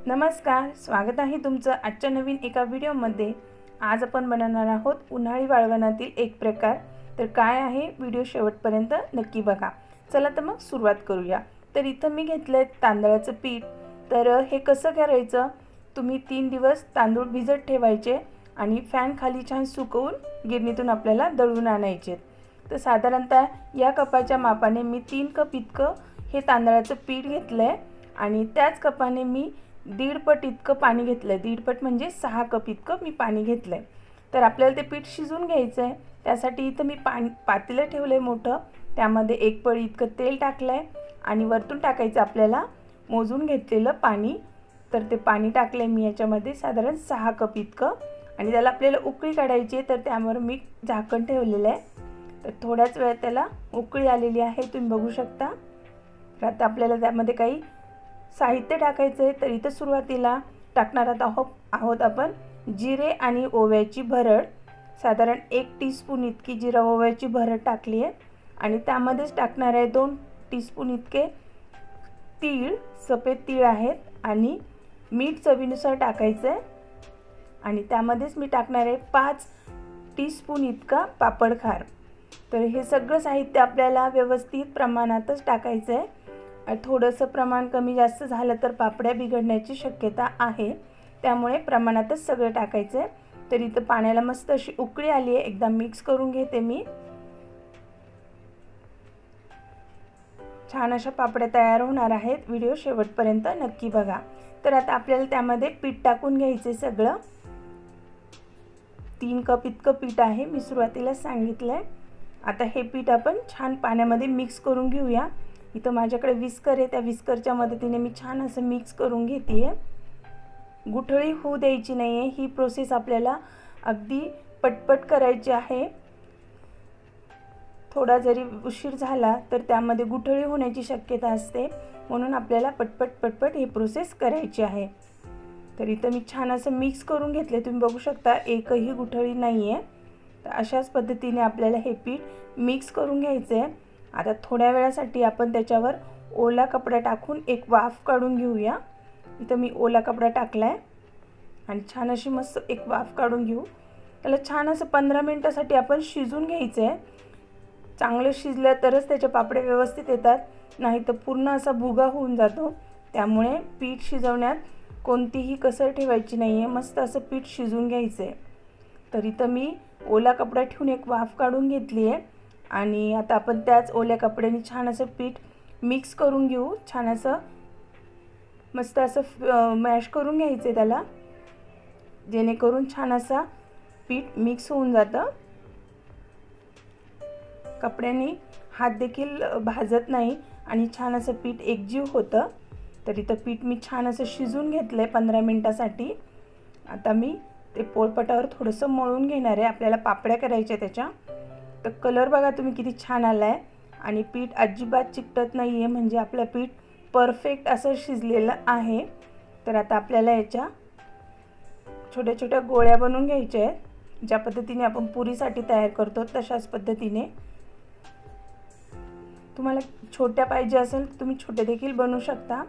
नमस्कार, स्वागत आहे तुमचं आजच्या नवीन एका व्हिडिओमध्ये। आज आपण बनवणार आहोत उन्हाळी वाळवणातील एक प्रकार। तर काय आहे व्हिडिओ शेवटपर्यंत नक्की बघा। चला तर मग सुरुवात करूया। तर इथं मी घेतलंय तांदळाचं पीठ। तर हे कसं करायचं, तुम्ही 3 दिवस तांदूळ भिजत ठेवायचे आणि फॅन खाली छान सुकवून गिरणीतून आपल्याला दळून आणायचे। तर साधारणतः या कपाच्या मापाने मी 3 कप इतकं हे तांदळाचं पीठ घेतलंय आणि त्याच कपाने मी 1.5 पट इतकं पाणी घेतलंय। 1.5 पट म्हणजे 6 कप इतकं मी पाणी घेतलंय। तर आपल्याला ते पीठ शिजून घ्यायचं आहे। त्यासाठी इथं मी पातेलं ठेवलंय मोठं, त्यामध्ये 1 पळी इतकं तेल टाकलंय आणि वरतून टाकायचं आपल्याला मोजून घेतलेलं पाणी। तर ते पाणी टाकलंय मी याच्यामध्ये साधारण 6 कप इतकं आणि त्याला आपल्याला उकळी काढायची आहे। तर त्यावर मी झाकण ठेवलेलं आहे। तर थोड्याच वेळात त्याला उकळी आलेली आहे, तुम्ही बघू शकता। तर आता आपल्याला त्यामध्ये काही साहित्य टाकायचं आहे। तर इथं सुरुवातीला टाकणार आहोत आपण जिरे आणि ओव्याची भरड। साधारण 1 टीस्पून इतकी जिरा ओव्याची भरड टाकली आहे आणि त्यामध्येच टाकणार आहे 2 टीस्पून इतके तीळ, सफेद तीळ आहेत आणि मीठ चवीनुसार टाकायचं आहे आणि त्यामध्येच मी टाकणार आहे 5 टीस्पून इतका पापड खार। तर हे सगळं साहित्य आपल्याला व्यवस्थित प्रमाणातच टाकायचं आहे। थोडंसं प्रमाण कमी जास्त झालं तर पापड्या बिघडण्याची शक्यता आहे, त्यामुळे प्रमाणातच सगळं टाकायचं आहे। तर इथं पाण्याला मस्त अशी उकळी आली आहे, एकदा मिक्स करून घेते मी। छान अशा पापड्या तयार होणार आहेत, व्हिडिओ शेवटपर्यंत नक्की बघा। तर आता आपल्याला त्यामध्ये पीठ टाकून घ्यायचे सगळं। 3 कप इतकं पीठ आहे, मी सुरुवातीला सांगितलंय। आता हे पीठ आपण छान पाण्यामध्ये मिक्स करून घेऊया। इथं माझ्याकडे विस्कर आहे, त्या विस्करच्या मदतीने मी छान असं मिक्स करून घेते। गुठळी होऊ द्यायची नाही आहे, ही प्रोसेस आपल्याला अगदी पटपट करायची आहे। थोडा जरी उशीर झाला तर त्यामध्ये गुठळी होण्याची शक्यता असते, म्हणून आपल्याला पटपट ही प्रोसेस करायची आहे। तर इथं मी छान असं मिक्स करून घेतले, तुम्ही बघू शकता एकही गुठळी नाही आहे। तर अशाच पद्धतीने आपल्याला हे पीठ मिक्स करून घ्यायचं आहे। आता थोड्या वेळासाठी आपण त्याच्यावर ओला कपडा टाकून एक वाफ काढून घेऊया। इथं मी ओला कपडा टाकलाय आणि छान अशी मस्त एक वाफ काढून घेऊ। त्याला छान असं 15 मिनिटासाठी आपण शिजून घ्यायचं आहे। चांगलं शिजलं तरच त्याच्या पापड्या व्यवस्थित येतात, नाही तर पूर्ण असा भुगा होऊन जातो। त्यामुळे पीठ शिजवण्यात कोणतीही कसर ठेवायची नाही आहे, मस्त असं पीठ शिजून घ्यायचं आहे। तर इथं मी ओला कपडा ठेवून एक वाफ काढून घेतली आहे आणि आता आपण त्याच ओल्या कपड्याने छान असं पीठ मिक्स करून घेऊ। छान असं मस्त असं मॅश करून घ्यायचं आहे त्याला, जेणेकरून छान असा पीठ मिक्स होऊन जातं। कपड्याने हात देखील भाजत नाही आणि छान असं पीठ एकजीव होतं। तर इथं पीठ मी छान असं शिजून घेतलंय 15 मिनिटासाठी। आता मी ते पोळपाटावर थोडंसं मळून घेणार आहे, आपल्याला पापड्या करायच्या त्याच्या। तर कलर बघा तुम्ही किती छान आलाय आणि पीठ अजिबात चिकटत नाही आहे, म्हणजे आपलं पीठ परफेक्ट असं शिजलेलं आहे। तर आता आपल्याला याच्या छोट्या छोट्या गोळ्या बनवून घ्यायच्या आहेत, ज्या पद्धतीने आपण पुरीसाठी तयार करतो तशाच पद्धतीने। तुम्हाला छोट्या पाहिजे असेल तुम्ही छोटे देखील बनवू शकता।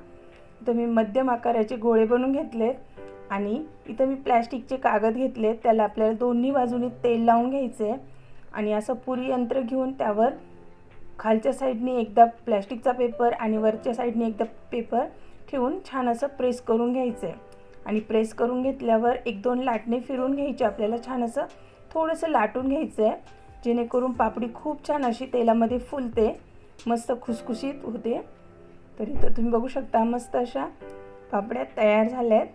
तर मी मध्यम आकाराचे गोळे बनवून घेतलेत आणि इथं मी प्लॅस्टिकचे कागद घेतलेत, त्याला आपल्याला दोन्ही बाजूनी तेल लावून घ्यायचं आहे आणि असं पुरी यंत्र घेऊन त्यावर खालच्या साईडने एकदा प्लॅस्टिकचा पेपर आणि वरच्या साईडने एकदा पेपर ठेवून छान असं प्रेस करून घ्यायचं आहे। आणि प्रेस करून घेतल्यावर 1-2 लाटणे फिरवून घ्यायचे, आपल्याला छान असं थोडंसं लाटून घ्यायचं आहे, जेणेकरून पापडी खूप छान अशी तेलामध्ये फुलते, मस्त खुसखुशीत होते। तर इथं तुम्ही बघू शकता मस्त अशा पापड्या तयार झाल्या आहेत।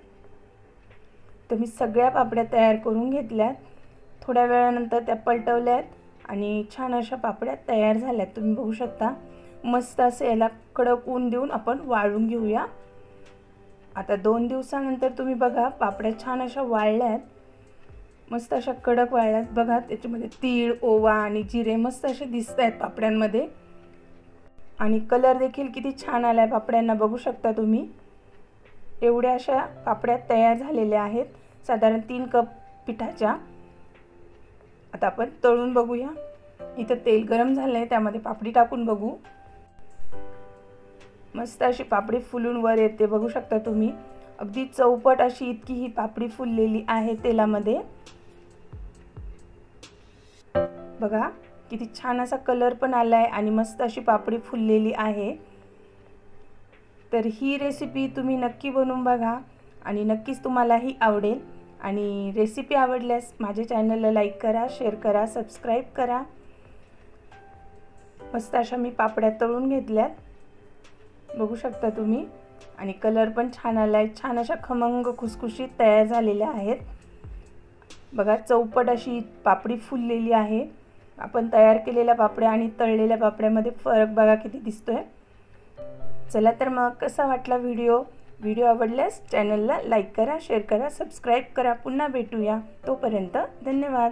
तर मी सगळ्या पापड्या तयार करून घेतल्यात, थोड्या वेळानंतर त्या पलटवल्यात आणि छान अशा पापड्या तयार झाल्यात, तुम्ही बघू शकता। मस्त असं याला कडक ऊन देऊन आपण वाळून घेऊया। आता 2 दिवसानंतर तुम्ही बघा पापड्या छान अशा वाळल्यात, मस्त अशा कडक वाळल्यात बघा। त्याच्यामध्ये तीळ, ओवा आणि जिरे मस्त असे दिसत आहेत पापड्यांमध्ये आणि कलर देखील किती छान आलाय पापड्यांना, बघू शकता तुम्ही। एवढ्या अशा पापड्या तयार झालेल्या आहेत साधारण 3 कप पिठाच्या। आता आपण तळून बघूया। इथं तेल गरम झालंय, त्यामध्ये पापडी टाकून बघू। मस्त अशी पापडी फुलून वर येते, बघू शकता तुम्ही। अगदी चौपट अशी इतकी ही पापडी फुललेली आहे तेलामध्ये। बघा किती छान असा कलर पण आलाय आणि मस्त अशी पापडी फुललेली आहे। तर ही रेसिपी तुम्ही नक्की बनवून बघा आणि नक्कीच तुम्हाला ही आवडेल। आणि रेसिपी आवडल्यास माझ्या चॅनलला लाईक करा, शेअर करा, सबस्क्राईब करा। मस्त अशा मी पापड्या तळून घेतल्यात, बघू शकता तुम्ही। आणि कलर पण छान आलाय, छान अशा खमंग खुसखुशीत तयार झालेल्या आहेत। बघा चौपट अशी पापडी फुललेली आहे। आपण तयार केलेल्या पापड्या आणि तळलेल्या पापड्यामध्ये फरक बघा किती दिसतोय। चला तर मग कसा वाटला व्हिडिओ आवडल्यास चॅनलला लाईक करा, शेअर करा, सबस्क्राईब करा। पुन्हा भेटूया, तोपर्यंत धन्यवाद।